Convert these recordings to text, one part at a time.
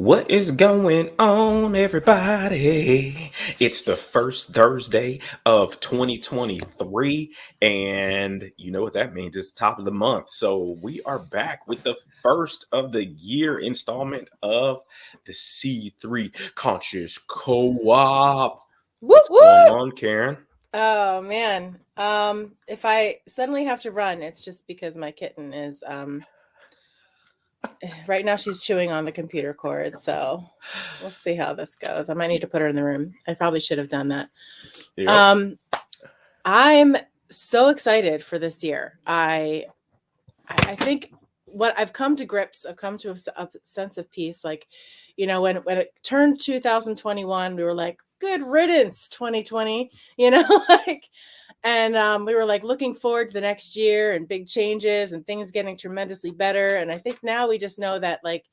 What is going on, everybody? It's the first Thursday of 2023, and you know what that means. It's top of the month. So we are back with the first of the year installment of the C3 Conscious Co-op. Woo What's going woo! on, Karen? Oh man. If I suddenly have to run, it's just because my kitten is right now she's chewing on the computer cord, so we'll see how this goes. I might need to put her in the room. I probably should have done that. Yep. Um I'm so excited for this year. I think what I've come to grips, I've come to a sense of peace. Like, when it turned 2021, we were like, good riddance, 2020, like, and we were like looking forward to the next year and big changes and things getting tremendously better. And I think now we just know that like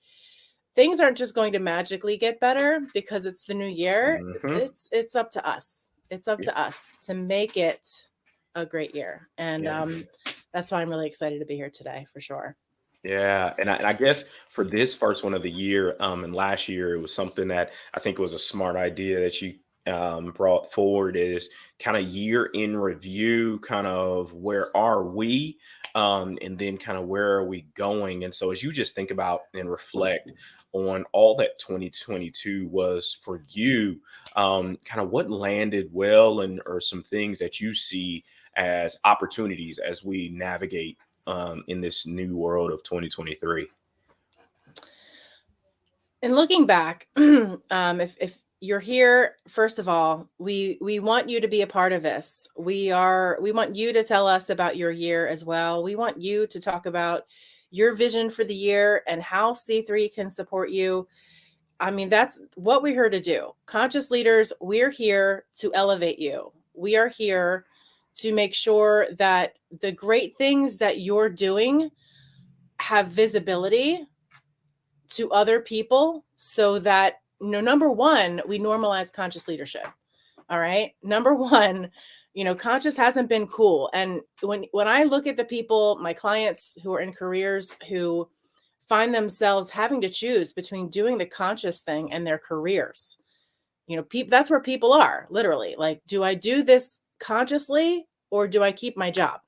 things aren't just going to magically get better because it's the new year. Hmm. It's up to us. It's up to us to make it a great year. And Yeah. that's why I'm really excited to be here today for sure. Yeah, and I guess for this first one of the year, and last year it was something that I think was a smart idea that you brought forward is kind of year in review, kind of where are we, and then kind of where are we going. And so as you just think about and reflect on all that 2022 was for you, kind of what landed well and or some things that you see as opportunities as we navigate in this new world of 2023. And looking back, if you're here, first of all, we want you to be a part of this. We want you to tell us about your year as well. We want you to talk about your vision for the year and how C3 can support you. I mean, that's what we're here to do. Conscious leaders, we're here to elevate you. We are here to make sure that the great things that you're doing have visibility to other people so that number one, we normalize conscious leadership. All right. Number one, conscious hasn't been cool. And when I look at the people, my clients who are in careers who find themselves having to choose between doing the conscious thing and their careers, that's where people are literally like, do I do this consciously or do I keep my job?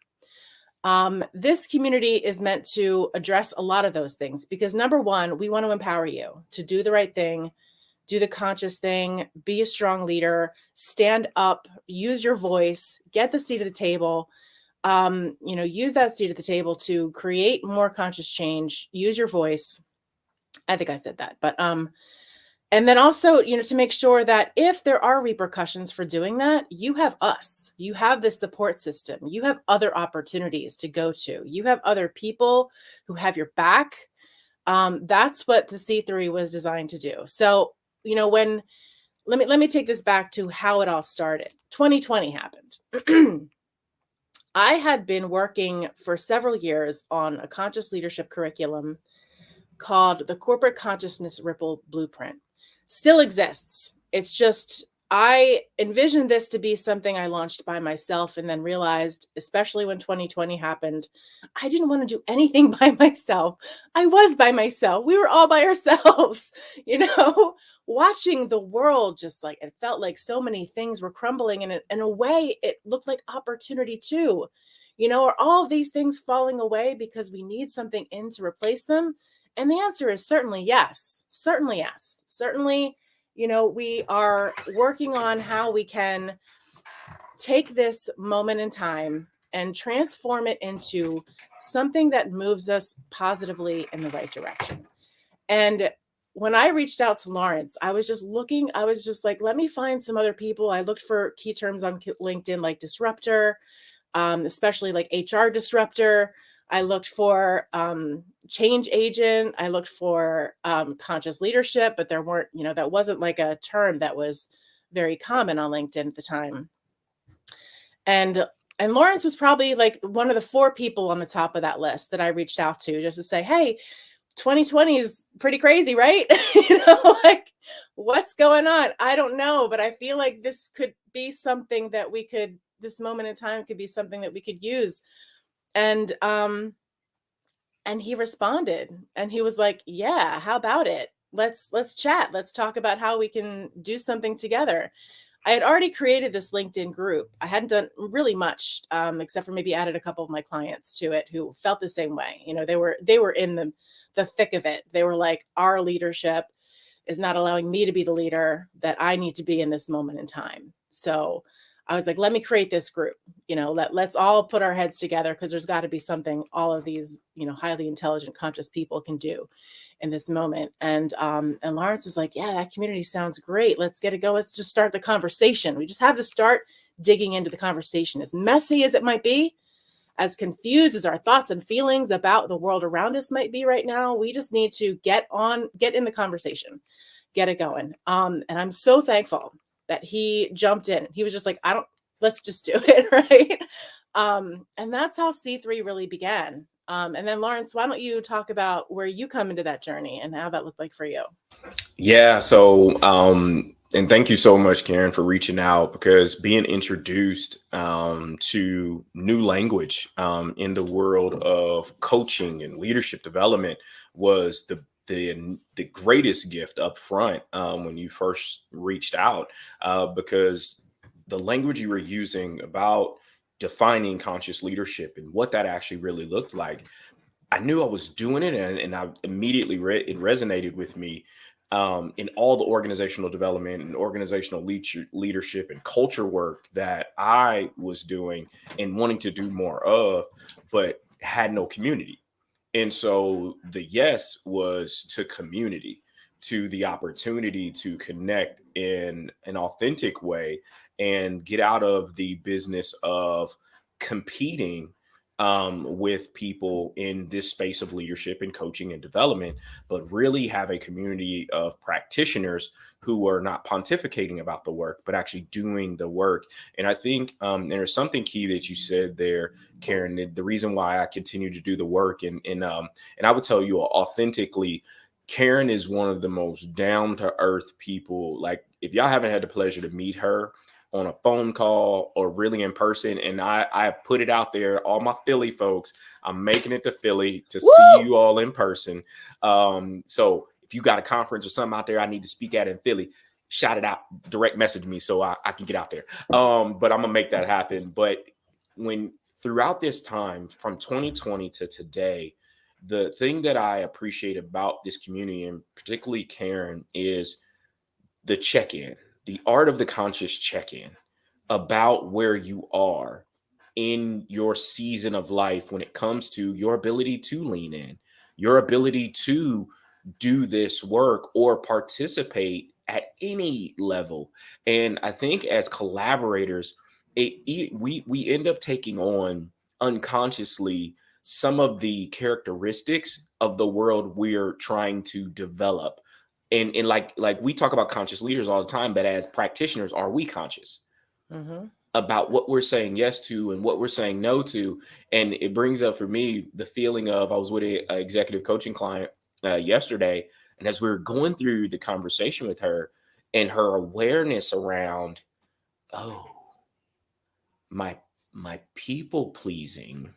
This community is meant to address a lot of those things because number one, we want to empower you to do the right thing, do the conscious thing, be a strong leader, stand up, use your voice, get the seat at the table. Use that seat at the table to create more conscious change, use your voice. I think I said that, but and then also, to make sure that if there are repercussions for doing that, you have us. You have this support system. You have other opportunities to go to. You have other people who have your back. That's what the C3 was designed to do. So, when let me take this back to how it all started. 2020 happened. I had been working for several years on a conscious leadership curriculum called the Corporate Consciousness Ripple Blueprint. Still exists. It's just, I envisioned this to be something I launched by myself and then realized, especially when 2020 happened, I didn't want to do anything by myself. I was by myself. We were all by ourselves, watching the world just like it felt like so many things were crumbling. And in a way, it looked like opportunity too. Are all of these things falling away because we need something in to replace them? And the answer is certainly yes. Certainly yes. Certainly, we are working on how we can take this moment in time and transform it into something that moves us positively in the right direction. And when I reached out to Lawrence, I was just like, let me find some other people. I looked for key terms on LinkedIn like disruptor, especially like HR disruptor. I looked for change agent. I looked for conscious leadership, but there weren't, that wasn't like a term that was very common on LinkedIn at the time. And Lawrence was probably like one of the four people on the top of that list that I reached out to just to say, hey, 2020 is pretty crazy, right? Like what's going on? I don't know, but I feel like this could be something that this moment in time could be something that we could use. And he responded and he was like, yeah, how about it? let's chat. Let's talk about how we can do something together. I had already created this LinkedIn group. I hadn't done really much, except for maybe added a couple of my clients to it who felt the same way. You know, they were in the thick of it. They were like, our leadership is not allowing me to be the leader that I need to be in this moment in time. So I was like, let me create this group. You know, let's all put our heads together, because there's got to be something all of these, you know, highly intelligent, conscious people can do in this moment. And Lawrence was like, yeah, that community sounds great. Let's get it going. Let's just start the conversation. We just have to start digging into the conversation. As messy as it might be, as confused as our thoughts and feelings about the world around us might be right now, we just need to get in the conversation, get it going. And I'm so thankful that he jumped in. He was just like, let's just do it. Right. And that's how C3 really began. And then Lawrence, why don't you talk about where you come into that journey and how that looked like for you? Yeah. So, and thank you so much, Karen, for reaching out, because being introduced to new language in the world of coaching and leadership development was the greatest gift up front when you first reached out, because the language you were using about defining conscious leadership and what that actually really looked like, I knew I was doing it, and I immediately it resonated with me in all the organizational development and organizational leadership and culture work that I was doing and wanting to do more of, but had no community. And so the yes was to community, to the opportunity to connect in an authentic way and get out of the business of competing with people in this space of leadership and coaching and development, but really have a community of practitioners who are not pontificating about the work, but actually doing the work. And I think there's something key that you said there, Karen. The reason why I continue to do the work, and I would tell you authentically, Karen is one of the most down to earth people. Like, if y'all haven't had the pleasure to meet her on a phone call or really in person, and I have put it out there, all my Philly folks, I'm making it to Philly to see you all in person. So if you got a conference or something out there I need to speak at in Philly, shout it out, direct message me so I can get out there. But I'm gonna make that happen. But when throughout this time from 2020 to today, the thing that I appreciate about this community, and particularly Karen, is the check-in, the art of the conscious check-in about where you are in your season of life when it comes to your ability to lean in, your ability to do this work or participate at any level. And I think as collaborators, we end up taking on unconsciously some of the characteristics of the world we're trying to develop. And like we talk about conscious leaders all the time, but as practitioners, are we conscious Mm-hmm. about what we're saying yes to and what we're saying no to? And it brings up for me the feeling of, I was with a executive coaching client yesterday, and as we were going through the conversation with her, and her awareness around, oh, my my people pleasing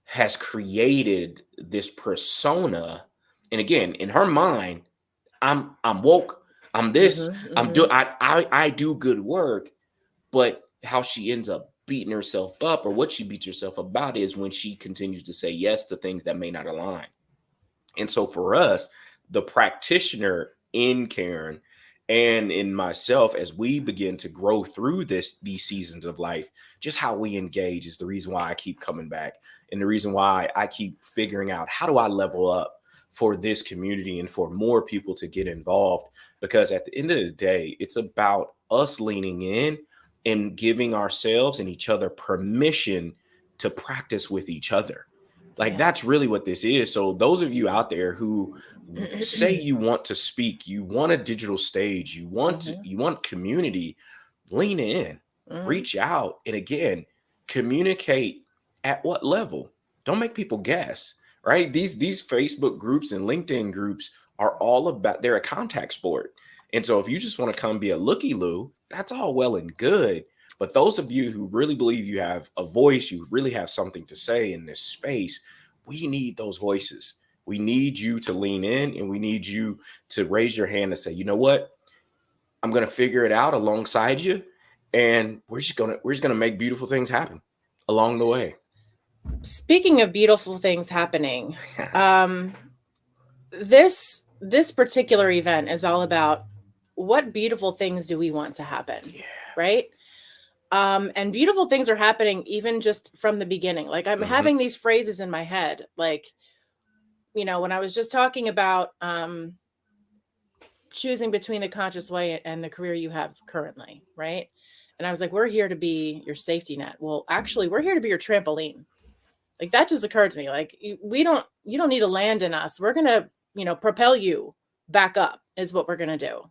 has created this persona. And again, in her mind, I'm woke. I'm this. Mm-hmm. I'm Mm-hmm. do I do good work. But how she ends up beating herself up, or what she beats herself about, is when she continues to say yes to things that may not align. And so for us, the practitioner in Karen and in myself, as we begin to grow through these seasons of life, just how we engage is the reason why I keep coming back, and the reason why I keep figuring out, how do I level up for this community and for more people to get involved? Because at the end of the day, it's about us leaning in and giving ourselves and each other permission to practice with each other. Like, Yeah. that's really what this is. So those of you out there who say you want to speak, you want a digital stage, Mm-hmm. you want community, lean in, Mm-hmm. reach out, and again, communicate at what level. Don't make people guess, right? These Facebook groups and LinkedIn groups are all about, they're a contact sport. And so if you just want to come be a looky-loo, that's all well and good. But those of you who really believe you have a voice, you really have something to say in this space, we need those voices. We need you to lean in, and we need you to raise your hand and say, you know what? I'm going to figure it out alongside you. And we're just gonna make beautiful things happen along the way. Speaking of beautiful things happening, um, this particular event is all about what beautiful things do we want to happen, Yeah. right? And beautiful things are happening even just from the beginning. Like I'm Hmm. having these phrases in my head, like, when I was just talking about choosing between the conscious way and the career you have currently, right? And I was like, we're here to be your safety net. Well, actually, we're here to be your trampoline. Like that just occurred to me. Like you don't need to land in us. We're going to, propel you back up is what we're going to do.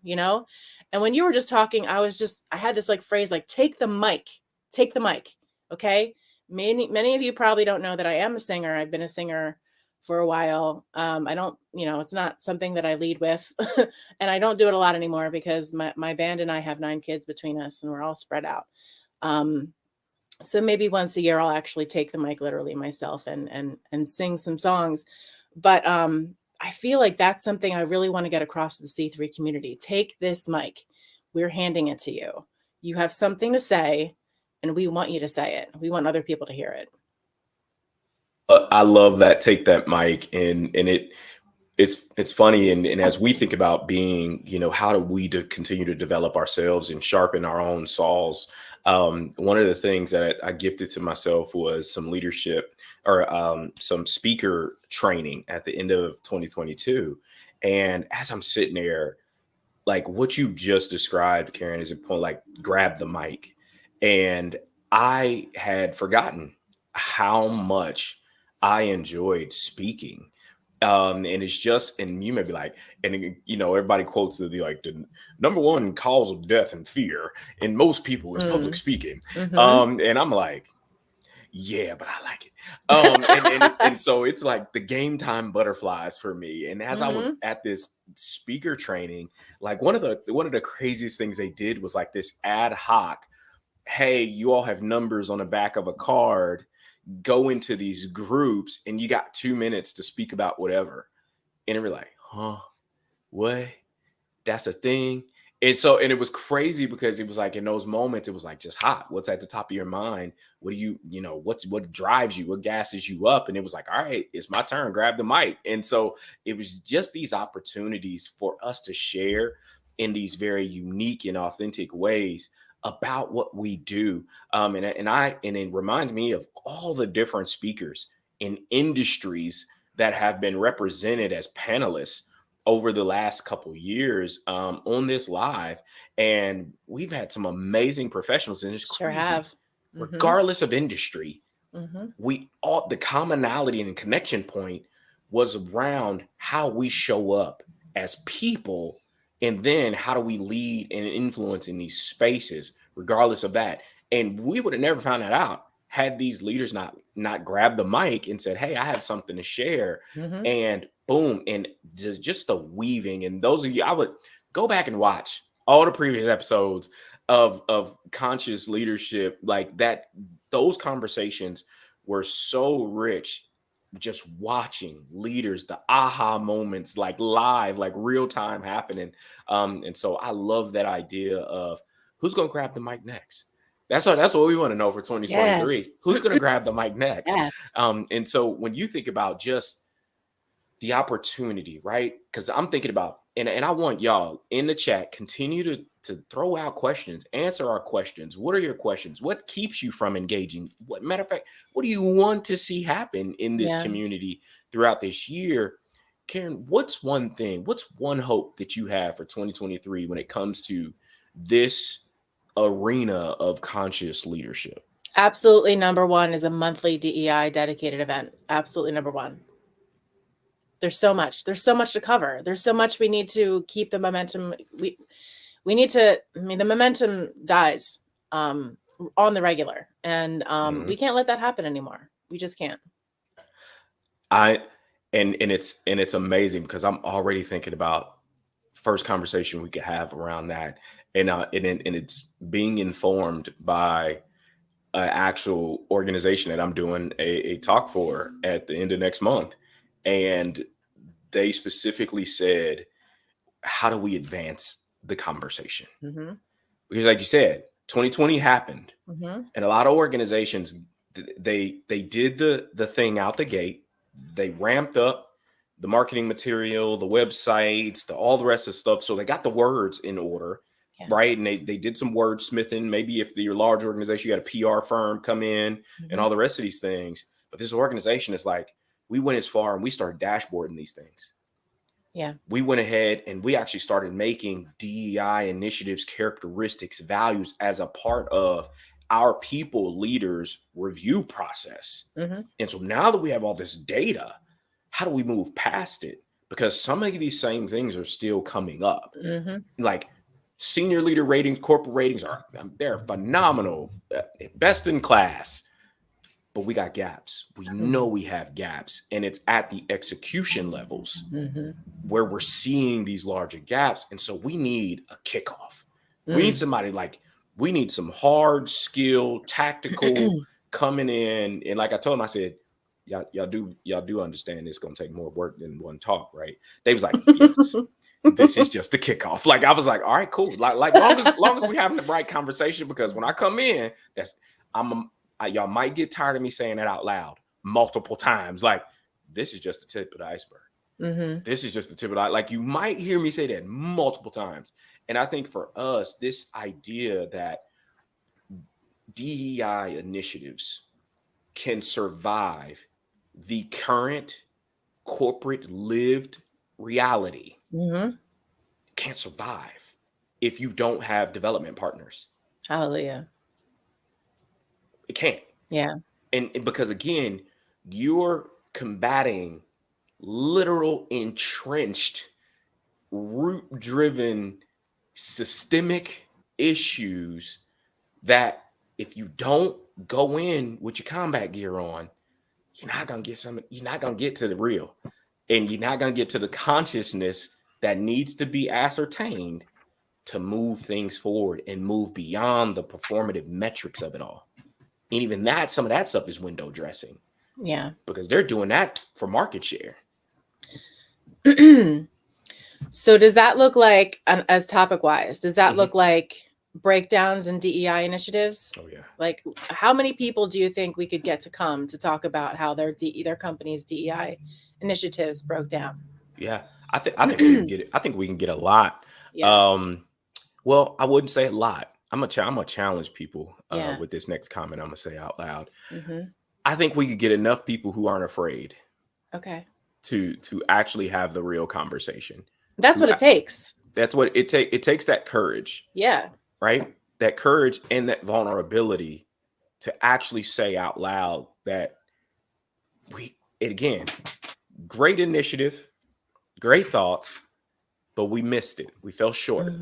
And when you were just talking, I had this like phrase, like, take the mic, take the mic. Okay. Many of you probably don't know that I am a singer. I've been a singer for a while. I don't, it's not something that I lead with and I don't do it a lot anymore because my band and I have 9 kids between us and we're all spread out. Um, so maybe once a year I'll actually take the mic literally myself and sing some songs. But I feel like that's something I really want to get across to the C3 community. Take this mic. We're handing it to you. You have something to say and we want you to say it. We want other people to hear it. I love that. Take that mic, and it's funny, and as we think about being, how do we continue to develop ourselves and sharpen our own saws. One of the things that I gifted to myself was some leadership, or some speaker training at the end of 2022. And as I'm sitting there, like what you just described, Karen, is a point, like grab the mic. And I had forgotten how much I enjoyed speaking. And it's just, and you may be like, and everybody quotes the number one cause of death and fear in most people is public speaking. Mm-hmm. And I'm like, yeah, but I like it. And so it's like the game time butterflies for me. And as I was Mm-hmm. at this speaker training, like one of the craziest things they did was like this ad hoc, hey, you all have numbers on the back of a card, go into these groups and you got 2 minutes to speak about whatever. And we're like, huh, what? That's a thing. And it was crazy because it was like in those moments, it was like just hot. What's at the top of your mind? What do what drives you? What gasses you up? And it was like, all right, it's my turn. Grab the mic. And so it was just these opportunities for us to share in these very unique and authentic ways about what we do. And it reminds me of all the different speakers in industries that have been represented as panelists over the last couple years on this live. And we've had some amazing professionals, and it's Sure have. crazy. Mm-hmm. Regardless of industry, Mm-hmm. we all, the commonality and connection point was around how we show up as people, and then how do we lead and influence in these spaces regardless of that. And we would have never found that out had these leaders not grabbed the mic and said, hey, I have something to share. Mm-hmm. And boom, and just the weaving. And those of you, I would go back and watch all the previous episodes of conscious leadership, like that. Those conversations were so rich, just watching leaders, the aha moments, like live, like real time happening. And so I love that idea of who's going to grab the mic next. That's what we want to know for Yes. 2023. Who's going to grab the mic next? Yes. And so when you think about just the opportunity, right? Because I'm thinking about, and I want y'all in the chat, continue to throw out questions, answer our questions. What are your questions? What keeps you from engaging? What, matter of fact, what do you want to see happen in this Yeah. community throughout this year? Karen, what's one hope that you have for 2023 when it comes to this arena of conscious leadership? Absolutely. Number one is a monthly DEI dedicated event. Absolutely. Number one. There's so much to cover. There's so much we need to keep the momentum. We need to, the momentum dies on the regular, and we Mhm. can't let that happen anymore. We just can't. I and it's amazing because I'm already thinking about first conversation we could have around that, and it's being informed by an actual organization that I'm doing a talk for at the end of next month. And they specifically said, how do we advance the conversation? Mm-hmm. Because like you said, 2020 happened, Mm-hmm. and a lot of organizations, they did the thing out the gate. They ramped up the marketing material, the websites, all the rest of the stuff. So they got the words in order, Yeah. right? And they did some wordsmithing. Maybe if you're a large organization, you got a PR firm come in and all the rest of these things. But this organization is like, we went as far and we started dashboarding these things. Yeah. We went ahead and we actually started making DEI initiatives, characteristics, values as a part of our people leaders review process. Mm-hmm. And so now that we have all this data, how do we move past it? Because some of these same things are still coming up. Mm-hmm. Like senior leader ratings, corporate ratings they're phenomenal, best in class. But we got gaps. We know we have gaps, and it's at the execution levels where we're seeing these larger gaps. And so we need a kickoff. We need somebody we need some hard skill, tactical coming in. And like I told him, I said, y'all do understand it's gonna take more work than one talk, right? They was like, yes. This is just the kickoff. Like I was like, all right, cool. Like long as we having the right conversation, because when I come in, y'all might get tired of me saying that out loud multiple times. Like, this is just the tip of the iceberg. Mm-hmm. This is just the tip of the like you might hear me say that multiple times. And I think for us, this idea that DEI initiatives can survive the current corporate lived reality can't survive if you don't have development partners. Hallelujah. It can't. Yeah. And because again, you're combating literal entrenched, root-driven, systemic issues that if you don't go in with your combat gear on, you're not gonna get to the real, and you're not gonna get to the consciousness that needs to be ascertained to move things forward and move beyond the performative metrics of it all. And even that, some of that stuff is window dressing. Yeah. Because they're doing that for market share. So does that look like, as topic wise, does that look like breakdowns in DEI initiatives? Oh yeah. Like, how many people do you think we could get to come to talk about how their company's DEI initiatives broke down? Yeah, I think we can get it. I think we can get a lot. Yeah. Well, I wouldn't say a lot. I'm gonna challenge people Yeah. with this next comment I'm gonna say out loud. Mm-hmm. I think we could get enough people who aren't afraid Okay. to actually have the real conversation. That's what it takes. That's what it takes. It takes that courage. Yeah. Right? That courage and that vulnerability to actually say out loud that again, great initiative, great thoughts, but we missed it. We fell short.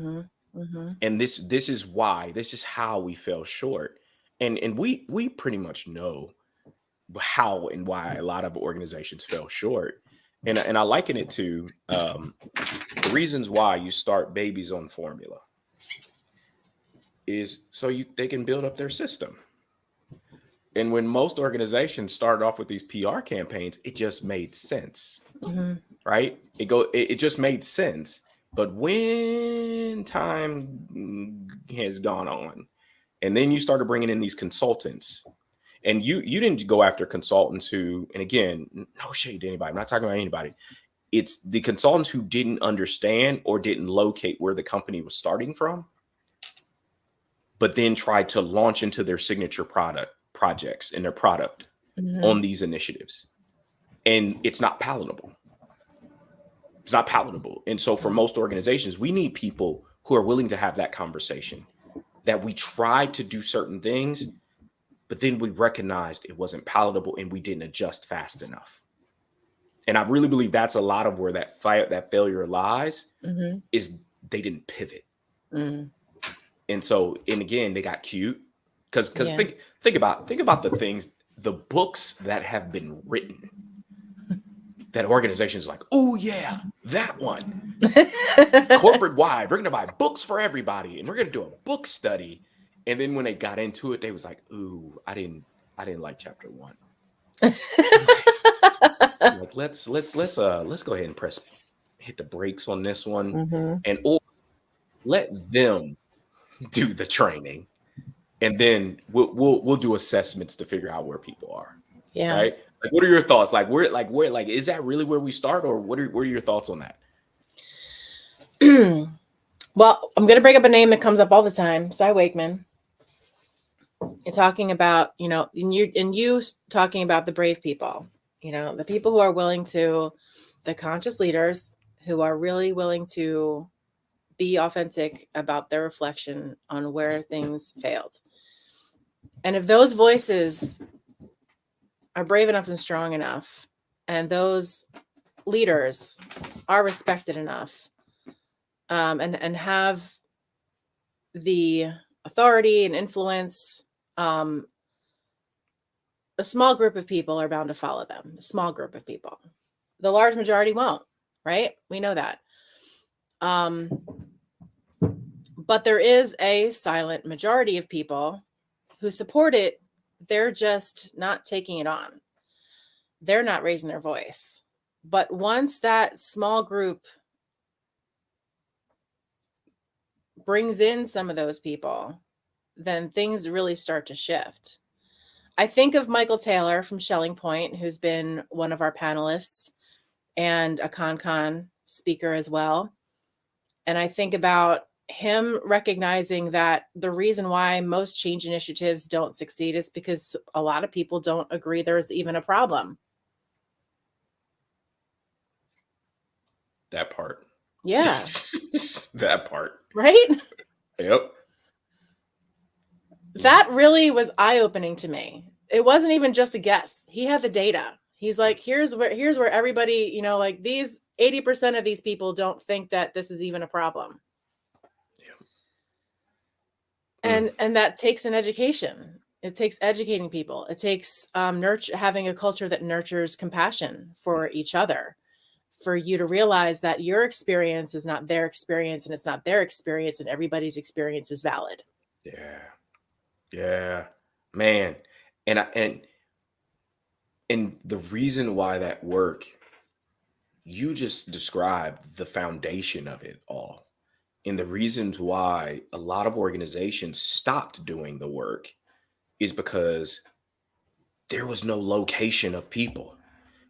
And this is why. This is how we fell short. And we pretty much know how and why a lot of organizations fell short. And I liken it to the reasons why you start babies on formula is so they can build up their system. And when most organizations started off with these PR campaigns, it just made sense, right? It just made sense. But when time has gone on, and then you started bringing in these consultants, and you didn't go after consultants who, and again, no shade to anybody, I'm not talking about anybody. It's the consultants who didn't understand or didn't locate where the company was starting from, but then tried to launch into their signature projects and their product on these initiatives. And it's not palatable. It's not palatable. And so for most organizations, we need people who are willing to have that conversation, that we tried to do certain things, but then we recognized it wasn't palatable and we didn't adjust fast enough. And I really believe that's a lot of where that failure lies, is they didn't pivot. And so, and again, they got cute because think about the things, the books that have been written that organizations like, oh yeah, that one. Corporate wide, we're gonna buy books for everybody, and we're gonna do a book study. And then when they got into it, they was like, ooh, I didn't like chapter 1. like let's go ahead and hit the brakes on this one, Mhm. and or let them do the training, and then we'll do assessments to figure out where people are. Yeah. Right? Like, what are your thoughts? Like, is that really where we start, or what are your thoughts on that? Well, I'm going to bring up a name that comes up all the time, Cy Wakeman. You're talking about, and you talking about the brave people, the people who are willing to, the conscious leaders who are really willing to be authentic about their reflection on where things failed. And if those voices are brave enough and strong enough, and those leaders are respected enough, and have the authority and influence, a small group of people are bound to follow them. A small group of people. The large majority won't, right? We know that. But there is a silent majority of people who support it. They're just not taking it on. They're not raising their voice. But once that small group brings in some of those people, then things really start to shift. I think of Michael Taylor from Shelling Point, who's been one of our panelists and a ConCon speaker as well. And I think about him recognizing that the reason why most change initiatives don't succeed is because a lot of people don't agree there's even a problem. That part. Yeah. That part. Right? Yep. That really was eye-opening to me. It wasn't even just a guess. He had the data. He's like, here's where everybody, like these 80% of these people don't think that this is even a problem. Yeah. And that takes an education. It takes educating people. It takes having a culture that nurtures compassion for each other, for you to realize that your experience is not their experience, and it's not their experience, and everybody's experience is valid. Yeah, man. And the reason why that work, you just described the foundation of it all. And the reasons why a lot of organizations stopped doing the work is because there was no location of people,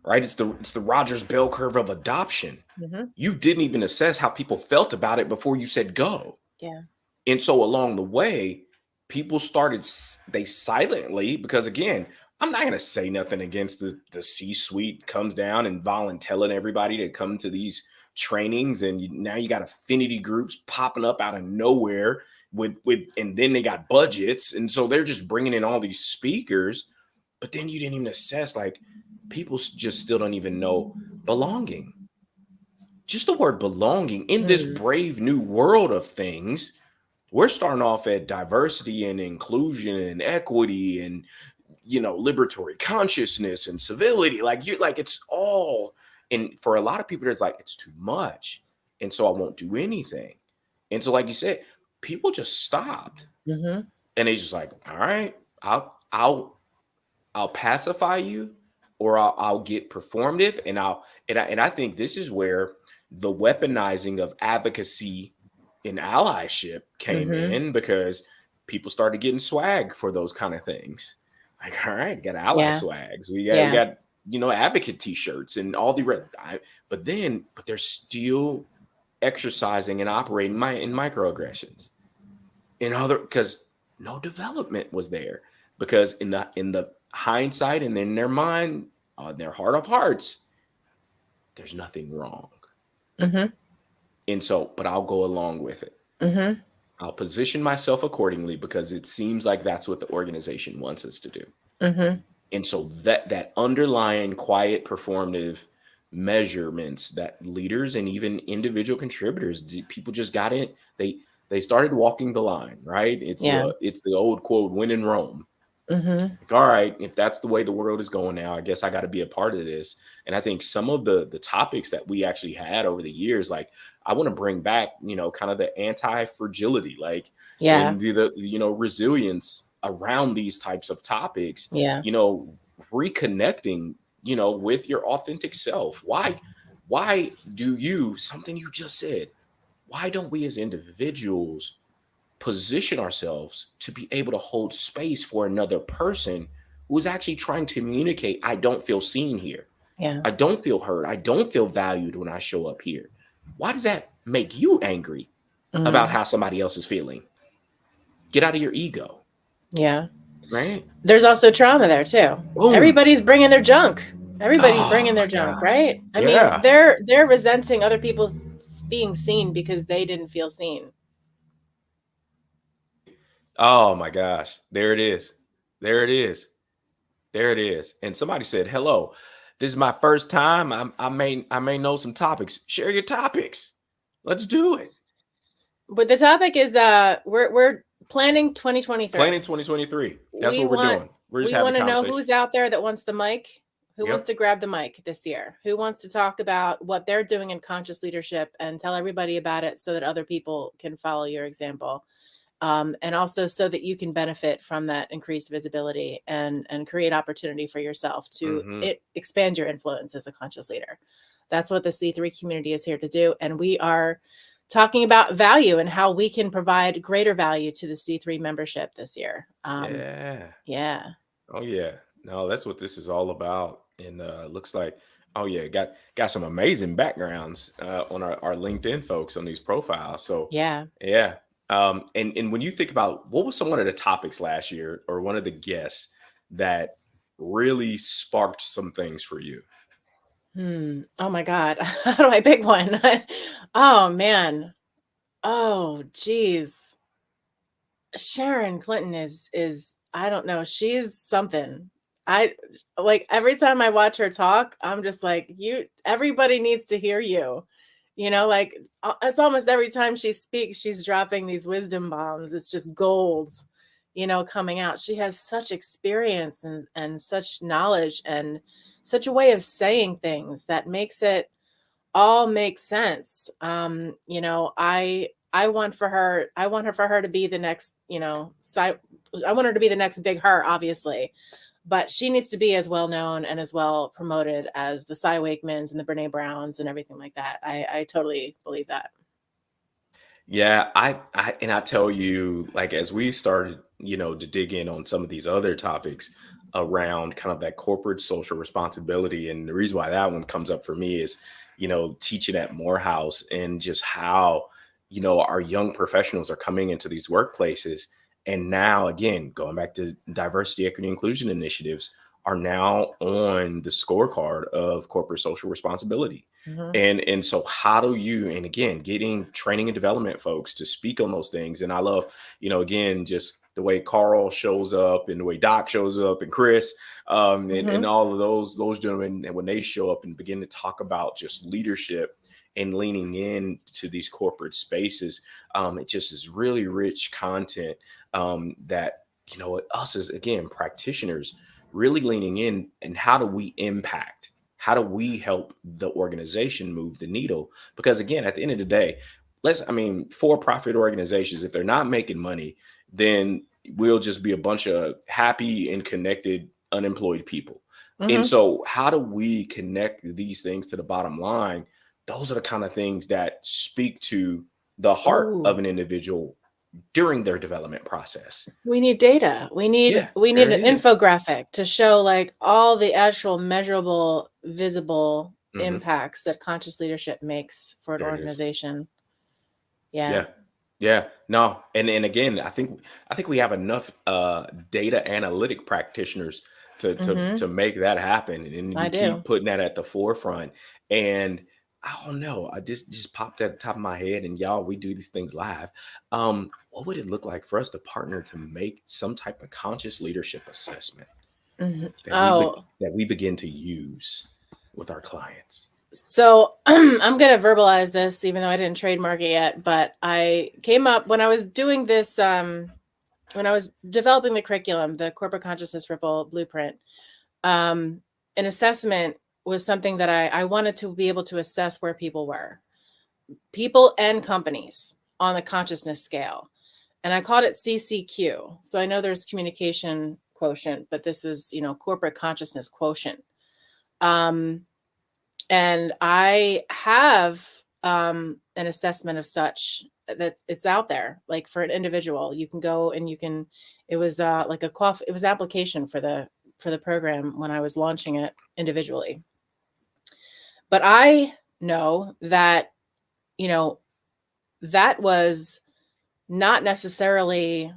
right? It's the Rogers bell curve of adoption. Mm-hmm. You didn't even assess how people felt about it before you said go. Yeah. And so along the way, people they silently, because again, I'm not going to say nothing against the C-suite comes down and volunteering everybody to come to these trainings. And now you got affinity groups popping up out of nowhere and then they got budgets. And so they're just bringing in all these speakers, but then you didn't even assess, like, people just still don't even know belonging. Just the word belonging in this brave new world of things. We're starting off at diversity and inclusion and equity and liberatory consciousness and civility. Like it's all, and for a lot of people, it's like it's too much, and so I won't do anything. And so, like you said, people just stopped, Mm-hmm. and they just like, all right, I'll pacify you, or I'll get performative, and I think this is where the weaponizing of advocacy and allyship came Mm-hmm. in, because people started getting swag for those kind of things. Like, all right, got ally Yeah. swags, we Yeah. got advocate t-shirts and all the but they're still exercising and operating in microaggressions in other, because no development was there, because in the hindsight and in their mind, in their heart of hearts, there's nothing wrong. Mm-hmm. And so, but I'll go along with it. Mm-hmm. I'll position myself accordingly because it seems like that's what the organization wants us to do. Mm-hmm. And so that underlying quiet performative measurements that leaders and even individual contributors, people just got in, they started walking the line, right? It's the old quote, when in Rome. Mm-hmm. Like, all right, if that's the way the world is going now, I guess I got to be a part of this. And I think some of the topics that we actually had over the years, like, I want to bring back, kind of the anti-fragility, like, and the resilience around these types of topics, Yeah. reconnecting with your authentic self. Why do you, something you just said, why don't we as individuals position ourselves to be able to hold space for another person who is actually trying to communicate, I don't feel seen here. Yeah. I don't feel heard. I don't feel valued when I show up here. Why does that make you angry about Mhm. how somebody else is feeling? Get out of your ego, Yeah. right? There's also trauma there too. Boom. Everybody's bringing their junk. Everybody's Oh bringing my their junk, gosh. right? I mean, Yeah. they're resenting other people being seen because they didn't feel seen. Oh my gosh. There it is. There it is. There it is. And somebody said, "Hello. This is my first time. I may know some topics. Share your topics. Let's do it." But the topic is we're planning 2023. Planning 2023. That's We what we're want doing. We're just we having want to know conversation. who's out there that wants the mic, who wants Yep. to grab the mic this year, who wants to talk about what they're doing in conscious leadership and tell everybody about it so that other people can follow your example. And also so that you can benefit from that increased visibility and create opportunity for yourself to Hmm. expand your influence as a conscious leader. That's what the C3 community is here to do. And we are talking about value and how we can provide greater value to the C3 membership this year. Yeah. Yeah. Oh yeah. No, that's what this is all about. And looks like, oh yeah, got some amazing backgrounds on our LinkedIn folks on these profiles. So Yeah. yeah. And when you think about what was some one of the topics last year or one of the guests that really sparked some things for you? Oh my God. How do I pick one? Oh man. Oh geez. Sharon Clinton is I don't know, she's something. I like every time I watch her talk, I'm just like, you everybody needs to hear you. Like it's almost every time she speaks, she's dropping these wisdom bombs. It's just gold, coming out. She has such experience and such knowledge and such a way of saying things that makes it all makes sense. I want her for her to be the next, I want her to be the next big her, obviously. But she needs to be as well known and as well promoted as the Cy Wakemans and the Brene Browns and everything like that. I totally believe that. Yeah, I tell you, like as we started, to dig in on some of these other topics around kind of that corporate social responsibility. And the reason why that one comes up for me is, teaching at Morehouse and just how, our young professionals are coming into these workplaces. And now again, going back to diversity, equity, inclusion initiatives are now on the scorecard of corporate social responsibility. Hmm. And so how do you, and again, getting training and development folks to speak on those things. And I love, again, just the way Carl shows up and the way Doc shows up and Chris, and Hmm. all of those gentlemen, and when they show up and begin to talk about just leadership and leaning in to these corporate spaces, it just is really rich content that, us as, again, practitioners really leaning in, and how do we impact, how do we help the organization move the needle? Because again, at the end of the day, for-profit organizations, if they're not making money, then we'll just be a bunch of happy and connected unemployed people. And Hmm. so how do we connect these things to the bottom line? Those are the kind of things that speak to the heart of Ooh. an individual during their development process. We need data. We need Yeah, we need there an it is. infographic to show like all the actual measurable, visible Mhm. impacts that conscious leadership makes for an There it is. organization. Yeah. Yeah. Yeah. No. And again, I think we have enough data analytic practitioners to Mhm. make that happen. And I we keep do. putting that at the forefront. And I don't know. I just popped at the top of my head, and y'all, we do these things live. What would it look like for us to partner to make some type of conscious leadership assessment Mhm. that Oh, that we begin to use with our clients? so I'm gonna verbalize this, even though I didn't trademark it yet. But I came up when I was doing this, when I was developing the curriculum, the Corporate Consciousness Ripple Blueprint. Um, an assessment was something that I wanted to be able to assess where people were, people and companies on the consciousness scale. And I called it CCQ. So I know there's communication quotient, but this was, corporate consciousness quotient. Um, and I have an assessment of such that it's out there, like for an individual. You can go and you can. It was like it was an application for the program when I was launching it individually. But I know that, you know, that was not necessarily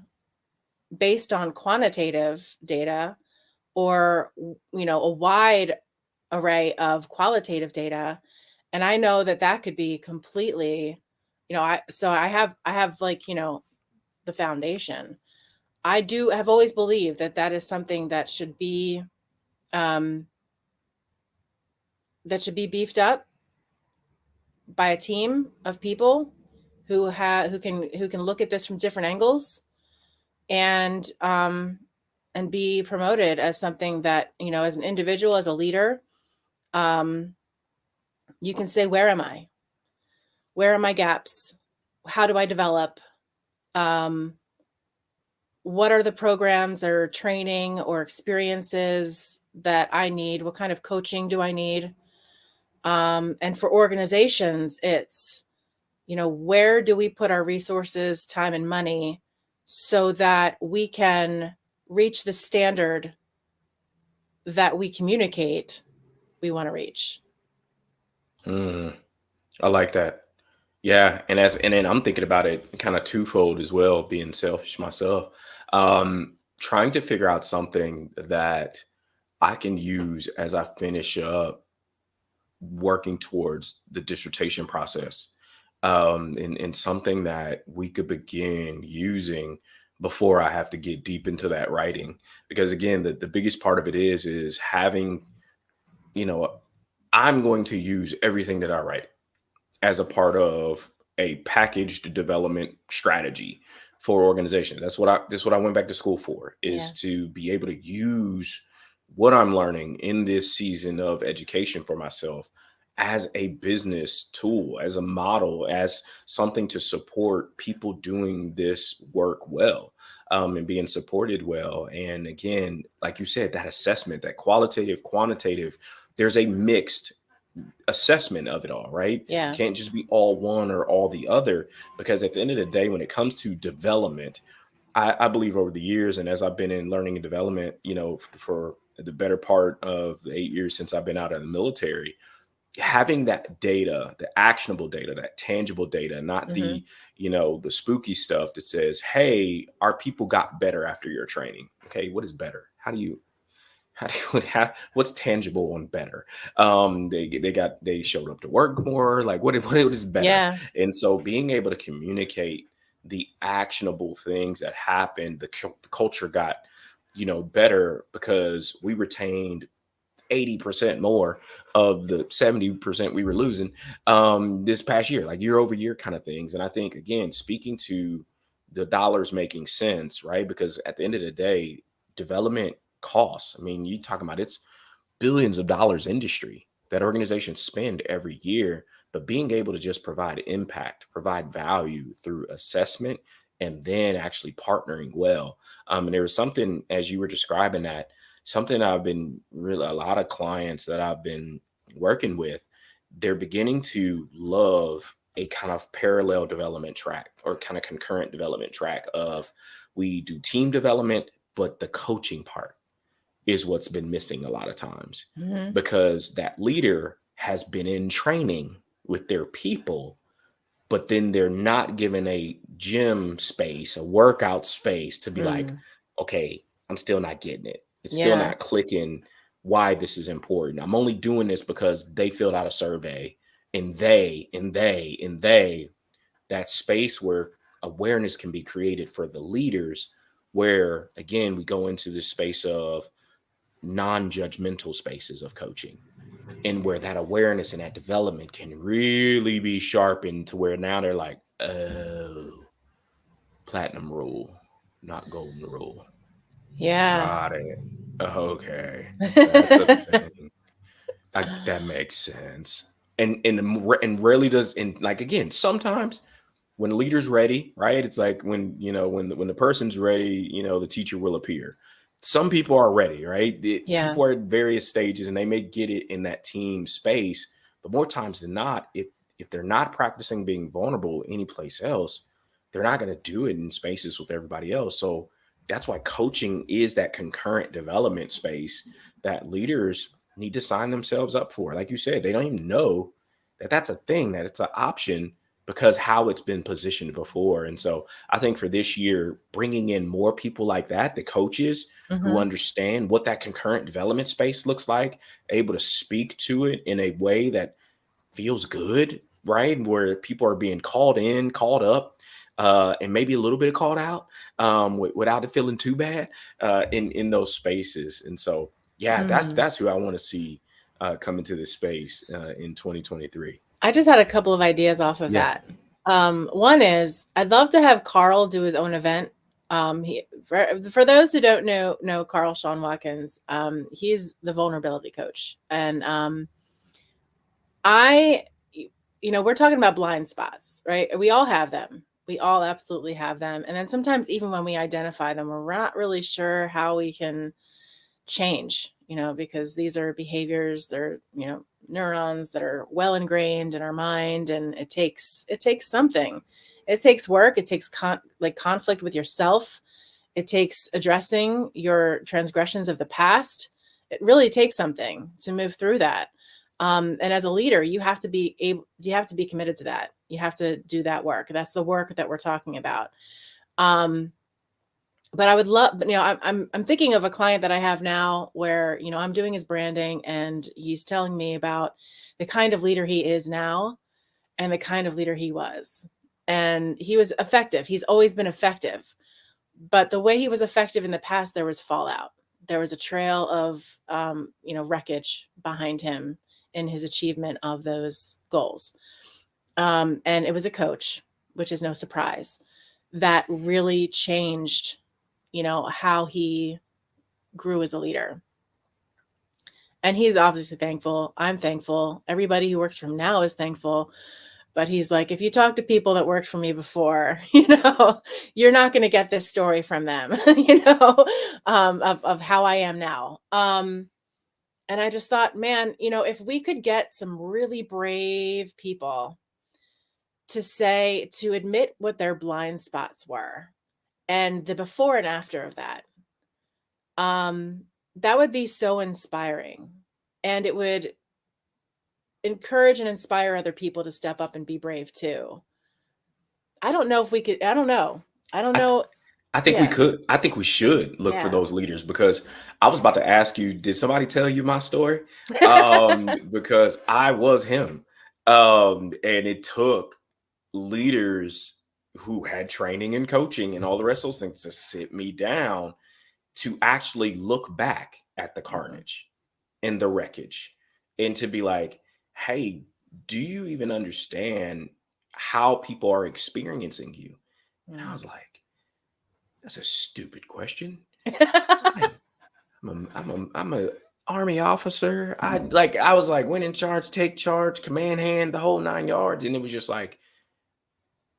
based on quantitative data or, you know, a wide array of qualitative data. And I know that that could be completely, you know, I have like, you know, the foundation. I do have always believed that that is something um that should be beefed up by a team of people who can look at this from different angles and and be promoted as something that, you know, as an individual, as a leader, um you can say, where are my gaps, how do I develop, um what are the programs or training or experiences that I need, what kind of coaching do I need, and for organizations it's, you know, where do we put our resources, time and money so that we can reach the standard that we communicate we want to reach. Mm, I like that. Yeah, and then I'm thinking about it kind of twofold as well, being selfish myself. Trying to figure out something that I can use as I finish up working towards the dissertation process. And something that we could begin using before I have to get deep into that writing. Because again, the biggest part of it is having, you know, I'm going to use everything that I write as a part of a packaged development strategy for organization. That's what I went back to school for, is Yeah. to be able to use what I'm learning in this season of education for myself as a business tool, as a model, as something to support people doing this work well, and being supported well. And again, like you said, that assessment, that qualitative, quantitative, there's a mixed assessment of it all, right? Yeah. Can't just be all one or all the other, because at the end of the day, when it comes to development, I believe over the years, and as I've been in learning and development, you know, for the better part of the 8 years since I've been out of the military, having that data, the actionable data, that tangible data, not Hmm. the, you know, the spooky stuff that says, hey, our people got better after your training. Okay, what is better? How do you what's tangible on better? They showed up to work more. Like what is better? Yeah. And so being able to communicate the actionable things that happened, the culture got, you know, better because we retained 80% more of the 70% we were losing this past year, like year over year kind of things. And I think again, speaking to the dollars making sense, right? Because at the end of the day, development costs. I mean, you talking about, it's billions of dollars industry that organizations spend every year, but being able to just provide impact, provide value through assessment, and then actually partnering well. And there was something, as you were describing that, something I've been really, a lot of clients that I've been working with, they're beginning to love a kind of parallel development track or kind of concurrent development track of, we do team development, but the coaching part is what's been missing a lot of times, Hmm. because that leader has been in training with their people, but then they're not given a gym space, a workout space to be like, Mm. okay, I'm still not getting it. It's still Yeah. not clicking why this is important. I'm only doing this because they filled out a survey, and that space where awareness can be created for the leaders, where again, we go into this space of non-judgmental spaces of coaching, and where that awareness and that development can really be sharpened to where now they're like, oh, platinum rule, not golden rule. Yeah. Got it. Okay, that's a thing. That makes sense. And rarely does, and like again, sometimes when the leader's ready, right? It's like when, you know, when the person's ready, you know, the teacher will appear. some people are ready, right? Yeah. People are at various stages and they may get it in that team space, but more times than not, if they're not practicing being vulnerable anyplace else, they're not going to do it in spaces with everybody else. So that's why coaching is that concurrent development space that leaders need to sign themselves up for. Like you said, they don't even know that that's a thing, that it's an option because how it's been positioned before. And so I think for this year, bringing in more people like that, the coaches who Hmm. understand what that concurrent development space looks like, able to speak to it in a way that feels good, right? Where people are being called in, called up, and maybe a little bit called out without it feeling too bad in those spaces. And so, yeah, Mm. that's who I want to see come into this space in 2023. I just had a couple of ideas off of Yeah. that. One is I'd love to have Carl do his own event. For those who don't know Carl Sean Watkins, he's the vulnerability coach, and I, we're talking about blind spots, right? We all have them. We all absolutely have them, and then sometimes even when we identify them, we're not really sure how we can change, because these are behaviors, they're, neurons that are well ingrained in our mind, and it takes something. It takes work, it takes conflict with yourself. It takes addressing your transgressions of the past. It really takes something to move through that. And as a leader, you have to be committed to that. You have to do that work. That's the work that we're talking about. Um, but I would love, but I'm thinking of a client that I have now where, I'm doing his branding and he's telling me about the kind of leader he is now and the kind of leader he was. And he was effective. He's always been effective. But the way he was effective in the past, there was fallout. There was a trail of, wreckage behind him in his achievement of those goals. And it was a coach, which is no surprise, that really changed how he grew as a leader. And he's obviously thankful. I'm thankful. Everybody who works for him now is thankful. But he's like, if you talk to people that worked for me before, you're not going to get this story from them, of how I am now. And I just thought, man, if we could get some really brave people to admit what their blind spots were and the before and after of that, um, that would be so inspiring, and it would encourage and inspire other people to step up and be brave too. I don't know if we could. I don't know. I don't I, know. I think we Yeah. could. I think we should look for Yeah. those leaders because I was about to ask you, did somebody tell you my story? Because I was him. And it took leaders who had training and coaching and all the rest of those things to sit me down to actually look back at the Mhm. carnage and the wreckage and to be like, hey, do you even understand how people are experiencing you? And I Mm. was like, that's a stupid question. I'm I'm a army officer. I was like, win in charge, take charge, command hand, the whole 9 yards. And it was just like,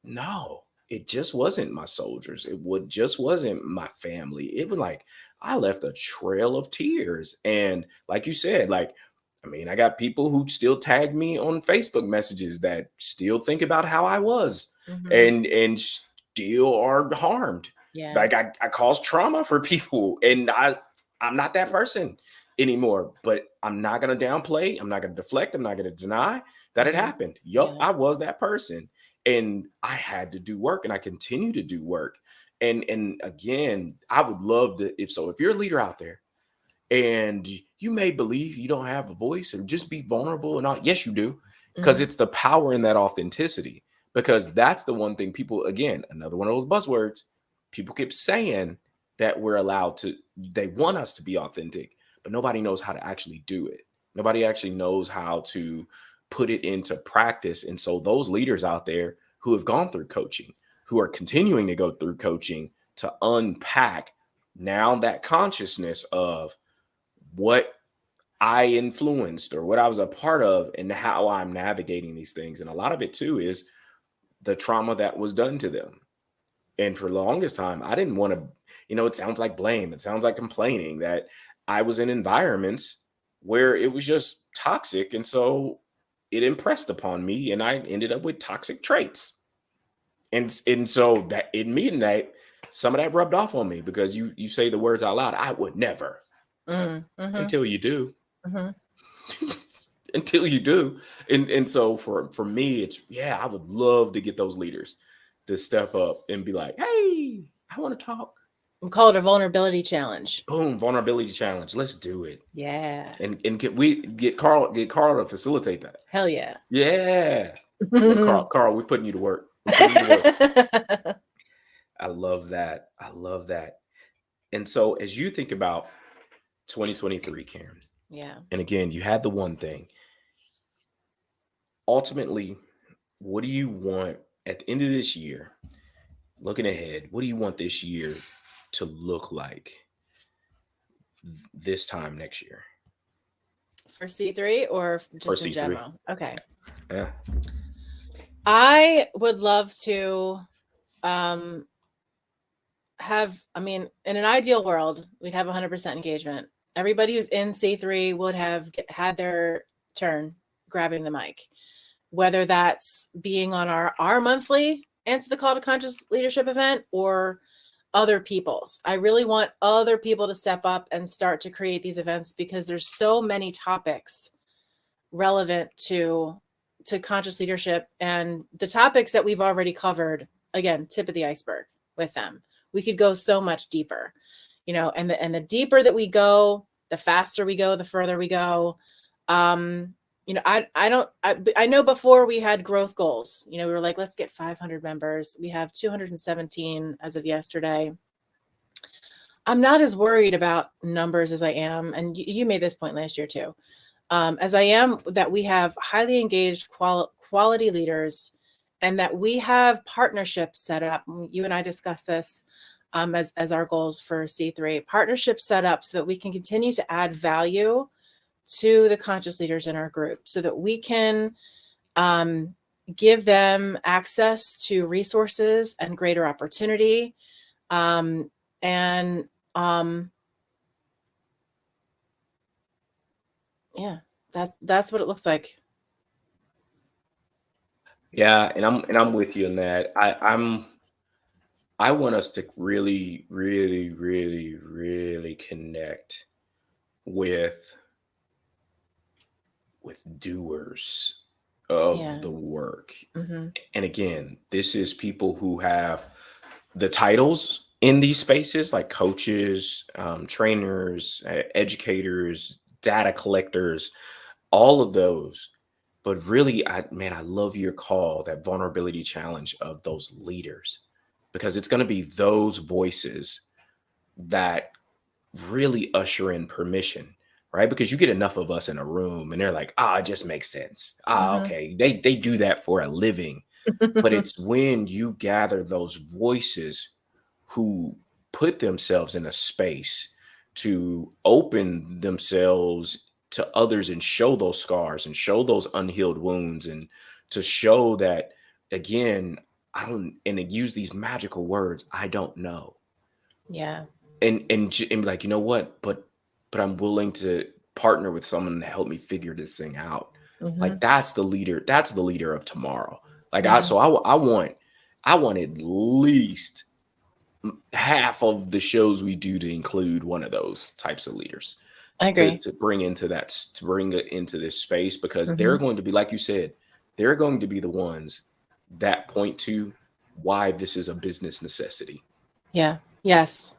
no, it just wasn't my soldiers. It would just wasn't my family. It was like I left a trail of tears. And like you said, like, I mean, I got people who still tag me on Facebook messages that still think about how I was Mhm. and still are harmed. Yeah. Like I cause trauma for people. And I'm not that person anymore. But I'm not gonna downplay, I'm not gonna deflect, I'm not gonna deny that it Mhm. happened. Yup, Yeah. I was that person and I had to do work and I continue to do work. And again, I would love to if you're a leader out there and you may believe you don't have a voice or just be vulnerable and all, yes you do, because Mhm. it's the power in that authenticity, because that's the one thing people, again, another one of those buzzwords, people keep saying that we're allowed to, they want us to be authentic, but nobody knows how to actually do it. Nobody actually knows how to put it into practice. And so those leaders out there who have gone through coaching, who are continuing to go through coaching to unpack now that consciousness of what I influenced or what I was a part of and how I'm navigating these things. And a lot of it too is the trauma that was done to them. And for the longest time, I didn't want to. it sounds like blame. It sounds like complaining that I was in environments where it was just toxic. And so it impressed upon me and I ended up with toxic traits. And so that in meeting that, some of that rubbed off on me because you say the words out loud, I would never, Mm-hmm. until you do. Mm-hmm. Until you do. And so for me, it's I would love to get those leaders to step up and be like, hey, I want to talk. We call it a vulnerability challenge. Boom, vulnerability challenge. Let's do it. Yeah. And can we get Carl to facilitate that? Hell yeah. Yeah. Carl, we're putting you to work. We're putting you to work. I love that. I love that. And so as you think about 2023, Karen, Yeah. and again, you had the one thing. Ultimately, what do you want at the end of this year? Looking ahead, what do you want this year to look like this time next year? For C3 or just For in C3. general? Okay. Yeah. I would love to have, I mean, in an ideal world, we'd have 100% engagement. Everybody who's in C3 would have had their turn grabbing the mic, whether that's being on our monthly Answer the Call to Conscious Leadership event or other people's. I really want other people to step up and start to create these events because there's so many topics relevant to conscious leadership, and the topics that we've already covered, again, tip of the iceberg with them. We could go so much deeper, and the deeper that we go, the faster we go, the further we go. I know before we had growth goals, we were like, let's get 500 members. We have 217 as of yesterday. I'm not as worried about numbers as I am, and you made this point last year too, as I am that we have highly engaged quality leaders and that we have partnerships set up. You and I discussed this as our goals for C3, partnerships set up so that we can continue to add value to the conscious leaders in our group so that we can give them access to resources and greater opportunity. Yeah, that's what it looks like. Yeah, and I'm with you on that. I want us to really, really, really, really connect with doers of Yeah. the work. Mm-hmm. And again, this is people who have the titles in these spaces like coaches, trainers, educators, data collectors, all of those. But really, I love your call, that vulnerability challenge of those leaders, because it's going to be those voices that really usher in permission, right? Because you get enough of us in a room and they're like, it just makes sense. Okay. They do that for a living. But it's when you gather those voices who put themselves in a space to open themselves to others and show those scars and show those unhealed wounds and to show that, again, and use these magical words, I don't know. Yeah. And be like, you know what, but I'm willing to partner with someone to help me figure this thing out. Like that's the leader of tomorrow. Like Yeah. I want at least half of the shows we do to include one of those types of leaders I agree. to bring into this space, because they're going to be, like you said, they're going to be the ones that point to why this is a business necessity. Yeah. Yes.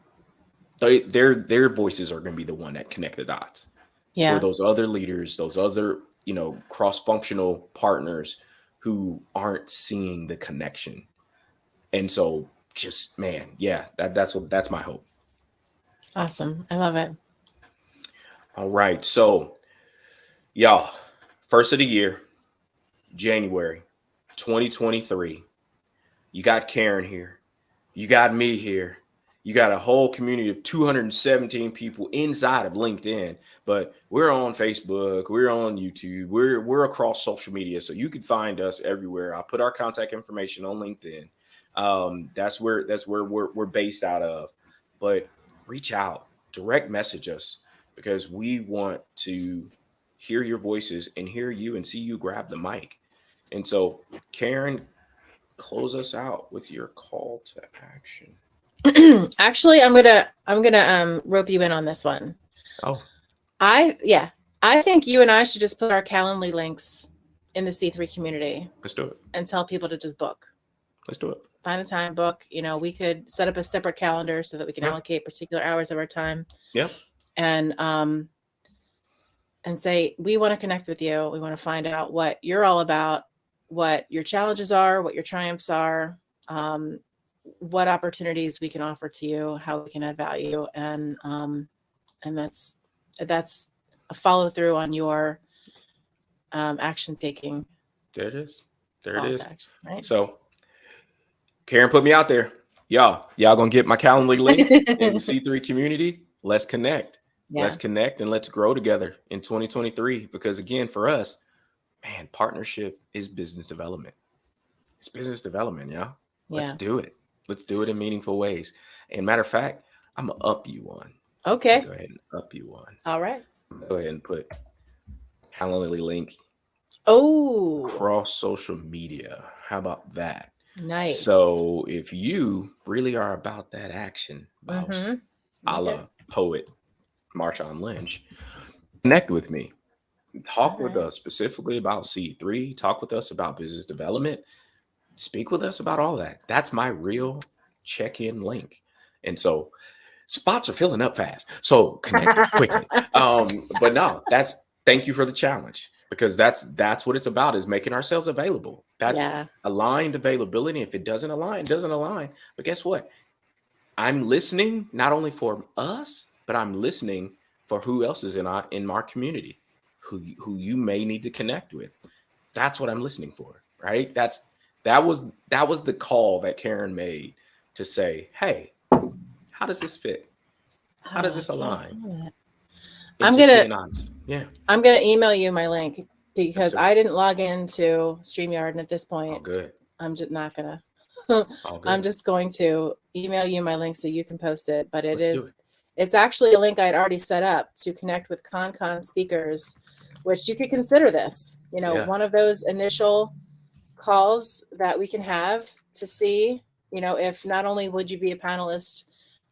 Their voices are going to be the one that connect the dots for those other leaders, those other, cross-functional partners who aren't seeing the connection. And so just, man, yeah, that's my hope. Awesome. I love it. All right. So y'all, first of the year, January 2023. You got Karen here. You got me here. You got a whole community of 217 people inside of LinkedIn, but we're on Facebook, we're on YouTube, we're across social media, so you can find us everywhere. I'll put our contact information on LinkedIn. That's where we're based out of. but reach out, direct message us, because we want to hear your voices and hear you and see you grab the mic. And so, Karen, close us out with your call to action. Actually, I'm gonna rope you in on this one. Oh, I think you and I should just put our Calendly links in the C3 community let's do it. and tell people to just book. Let's do it. Find a time, book. We could set up a separate calendar so that we can Yeah. allocate particular hours of our time. Yep. And say, we want to connect with you. We want to find out what you're all about, what your challenges are, what your triumphs are, what opportunities we can offer to you, how we can add value, and that's a follow through on your action taking. There it is. There it is. Action, right? So, Karen put me out there. Y'all gonna get my Calendly link in the C3 community. Let's connect. Yeah. Let's connect and let's grow together in 2023. Because again, for us, man, partnership is business development. It's business development, y'all. Let's do it. Let's do it in meaningful ways. And matter of fact, I'm gonna up you one. Okay. Go ahead and up you one. All right. Go ahead and put Calendly link. Oh, cross social media. How about that? Nice. So if you really are about that action, boss, a la poet Marshawn Lynch, connect with me. Talk with us specifically about C3. Talk with us about business development. Speak with us about all that. That's my real check-in link. And so spots are filling up fast. So connect quickly. But no, thank you for the challenge, because that's what it's about, is making ourselves available. That's aligned availability. If it doesn't align, it doesn't align. But guess what? I'm listening not only for us, but I'm listening for who else is in our community, who you may need to connect with. That's what I'm listening for, right? That was the call that Karen made to say, hey, how does this fit? How does this align? I'm gonna email you my link, because I didn't log into StreamYard, and at this point, good. I'm just not gonna. I'm just going to email you my link so you can post it. But it's actually a link I'd already set up to connect with ConCon speakers, which you could consider this, one of those initial calls that we can have to see, if not only would you be a panelist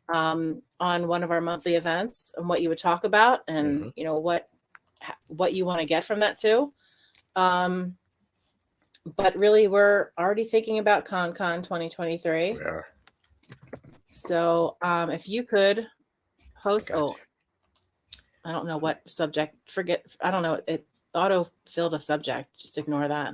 on one of our monthly events and what you would talk about, and what you want to get from that too. But really, we're already thinking about ConCon 2023. Yeah. So if you could post, I don't know what subject, I don't know. It auto filled a subject. Just ignore that.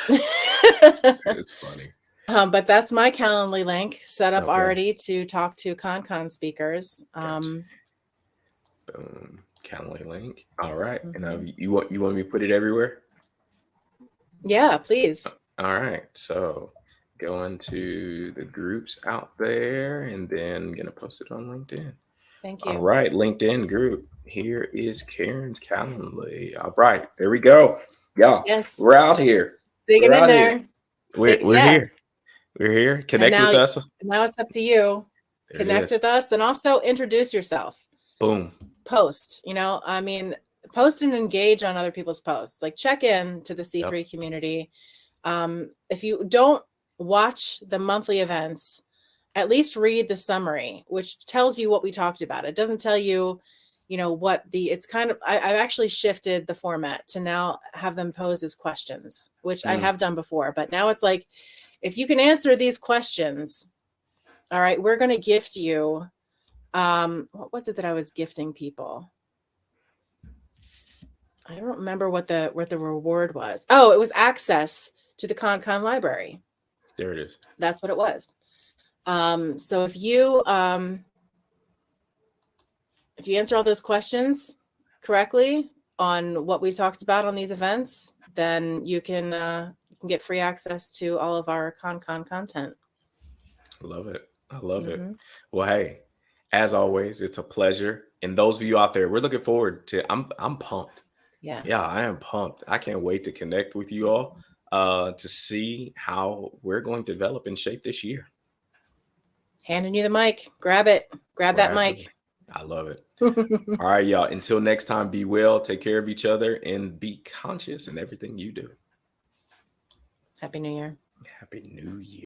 It's funny. But that's my Calendly link set up already to talk to ConCon speakers. Boom. Calendly link. All right. And you want me to put it everywhere? Yeah, please. All right. So go into the groups out there, and then I'm gonna post it on LinkedIn. Thank you. All right, LinkedIn group. Here is Karen's Calendly. All right, there we go. Yeah, we're out here. Digging in there. We're here. We're here. Connect with us. Now it's up to you. Connect with us, and also introduce yourself. Boom. Post. Post and engage on other people's posts. Like, check in to the C3 community. If you don't watch the monthly events, at least read the summary, which tells you what we talked about. It doesn't tell you, it's kind of, I've actually shifted the format to now have them pose as questions, which I have done before. But now it's like, if you can answer these questions, all right, we're going to gift you. What was it that I was gifting people? I don't remember what the reward was. Oh, it was access to the ConCon library. There it is. That's what it was. So if you answer all those questions correctly on what we talked about on these events, then you can get free access to all of our ConCon content. Love it. I love it. Well, hey, as always, it's a pleasure. And those of you out there, we're looking forward to. I'm pumped. Yeah, I am pumped. I can't wait to connect with you all to see how we're going to develop and shape this year. Handing you the mic. Grab it. Grab that Grab it. mic. I love it. All right, y'all. Until next time, be well, take care of each other, and be conscious in everything you do. Happy New Year. Happy New Year.